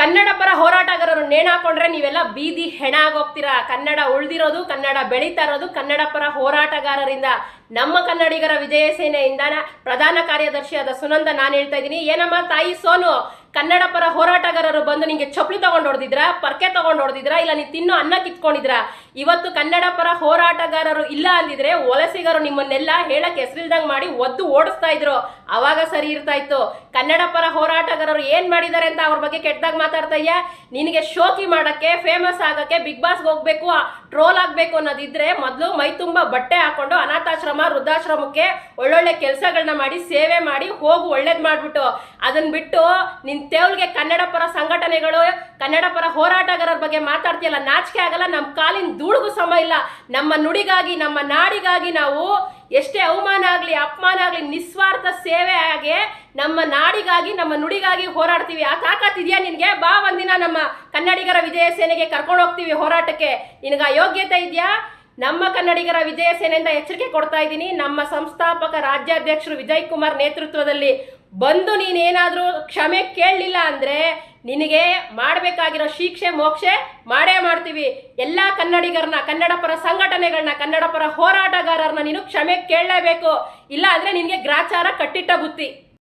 ಕನ್ನಡ ಪರ ಹೋರಾಟಗಾರರು ನೇಣಾಕೊಂಡ್ರೆ ನೀವೆಲ್ಲ ಬೀದಿ ಹೆಣ ಆಗೋಗ್ತೀರಾ. ಕನ್ನಡ ಉಳಿದಿರೋದು, ಕನ್ನಡ ಬೆಳೀತಾ ಇರೋದು ಕನ್ನಡ ಪರ ಹೋರಾಟಗಾರರಿಂದ. ನಮ್ಮ ಕನ್ನಡಿಗರ ವಿಜಯ ಸೇನೆಯಿಂದ ಪ್ರಧಾನ ಕಾರ್ಯದರ್ಶಿಯಾದ ಸುನಂದ ನಾನು ಹೇಳ್ತಾ ಇದ್ದೀನಿ. ಏನಮ್ಮ ತಾಯಿ ಸೋನು, ಕನ್ನಡ ಪರ ಹೋರಾಟಗಾರರು ಬಂದು ನಿಂಗೆ ಚಪ್ಪಲಿ ತಗೊಂಡು ಹೊಡೆದಿದ್ರಾ, ಪರ್ಕೆ ತಗೊಂಡು ಹೊಡೆದಿದ್ರಾ, ಇಲ್ಲ ನೀ ತಿನ್ನೋ ಅನ್ನ ಕಿತ್ಕೊಂಡಿದ್ರಾ? ಇವತ್ತು ಕನ್ನಡ ಪರ ಹೋರಾಟಗಾರರು ಇಲ್ಲ ಅಂದಿದ್ರೆ ವಲಸಿಗರು ನಿಮ್ಮನ್ನೆಲ್ಲ ಹೇಳಕ್ ಹೆಸರಿಲ್ದಂಗ್ ಮಾಡಿ ಒದ್ದು ಓಡಿಸ್ತಾ ಇದ್ರು. ಅವಾಗ ಸರಿ ಇರ್ತಾ ಇತ್ತು. ಕನ್ನಡ ಪರ ಹೋರಾಟಗಾರರು ಏನ್ ಮಾಡಿದ್ದಾರೆ ಅಂತ ಅವ್ರ ಬಗ್ಗೆ ಕೆಟ್ಟದಾಗ ಮಾತಾಡ್ತಾ ಇದೆಯಾ? ನಿನಗೆ ಶೋಕಿ ಮಾಡಕ್ಕೆ, ಫೇಮಸ್ ಆಗಕ್ಕೆ, ಬಿಗ್ ಬಾಸ್ಗೆ ಹೋಗ್ಬೇಕು, ಟ್ರೋಲ್ ಆಗ್ಬೇಕು ಅನ್ನೋದಿದ್ರೆ ಮೊದಲು ಮೈ ತುಂಬಾ ಬಟ್ಟೆ ಹಾಕೊಂಡು ಅನಾಥಾಶ್ರಮ, ವೃದ್ಧಾಶ್ರಮಕ್ಕೆ ಒಳ್ಳೊಳ್ಳೆ ಕೆಲಸಗಳನ್ನ ಮಾಡಿ, ಸೇವೆ ಮಾಡಿ, ಹೋಗು ಒಳ್ಳೇದ್ ಮಾಡ್ಬಿಟ್ಟು. ಅದನ್ನ ಬಿಟ್ಟು ನಿನ್ ತೇವ್ಲ್ಗೆ ಕನ್ನಡ ಪರ ಸಂಘಟನೆಗಳು, ಕನ್ನಡ ಪರ ಹೋರಾಟಗಾರರ ಬಗ್ಗೆ ಮಾತಾಡ್ತೀಯಲ್ಲ, ನಾಚಿಕೆ ಆಗಲ್ಲ? ನಮ್ಮ ಕಾಲಿನ ಧೂಳಿಗೂ ಸಮ ಇಲ್ಲ. ನಮ್ಮ ನುಡಿಗಾಗಿ, ನಮ್ಮ ನಾಡಿಗಾಗಿ ನಾವು ಎಷ್ಟೇ ಅವಮಾನ ಆಗ್ಲಿ, ಅಪಮಾನ ಆಗ್ಲಿ, ನಿಸ್ವಾರ್ಥ ಸೇವೆ ಆಗಿ ನಮ್ಮ ನಾಡಿಗಾಗಿ, ನಮ್ಮ ನುಡಿಗಾಗಿ ಹೋರಾಡ್ತೀವಿ. ಆ ತಾಕತ್ತಿದ್ಯಾ ನಿನ್ಗೆ? ಬಾ ಒಂದಿನ ನಮ್ಮ ಕನ್ನಡಿಗರ ವಿಜಯ ಸೇನೆಗೆ ಕರ್ಕೊಂಡು ಹೋಗ್ತೀವಿ ಹೋರಾಟಕ್ಕೆ. ನಿನಗ ಯೋಗ್ಯತೆ ಇದೆಯಾ? ನಮ್ಮ ಕನ್ನಡಿಗರ ವಿಜಯ ಸೇನೆಯಿಂದ ಎಚ್ಚರಿಕೆ ಕೊಡ್ತಾ ಇದ್ದೀನಿ. ನಮ್ಮ ಸಂಸ್ಥಾಪಕ ರಾಜ್ಯಾಧ್ಯಕ್ಷರು ವಿಜಯ್ ಕುಮಾರ್ ನೇತೃತ್ವದಲ್ಲಿ ಬಂದು ನೀನೇನಾದ್ರೂ ಕ್ಷಮೆ ಕೇಳಲಿಲ್ಲ ಅಂದ್ರೆ ನಿನಗೆ ಮಾಡಬೇಕಾಗಿರೋ ಶಿಕ್ಷೆ ಮೋಕ್ಷೆ ಮಾಡೇ ಮಾಡ್ತೀವಿ. ಎಲ್ಲ ಕನ್ನಡಿಗರನ್ನ, ಕನ್ನಡ ಪರ ಸಂಘಟನೆಗಳನ್ನ, ಕನ್ನಡ ಪರ ಹೋರಾಟಗಾರರನ್ನ ನೀನು ಕ್ಷಮೆ ಕೇಳಲೇಬೇಕು. ಇಲ್ಲ ಅಂದ್ರೆ ನಿನಗೆ ಗ್ರಾಚಾರ ಕಟ್ಟಿಟ್ಟ ಬುತ್ತಿ.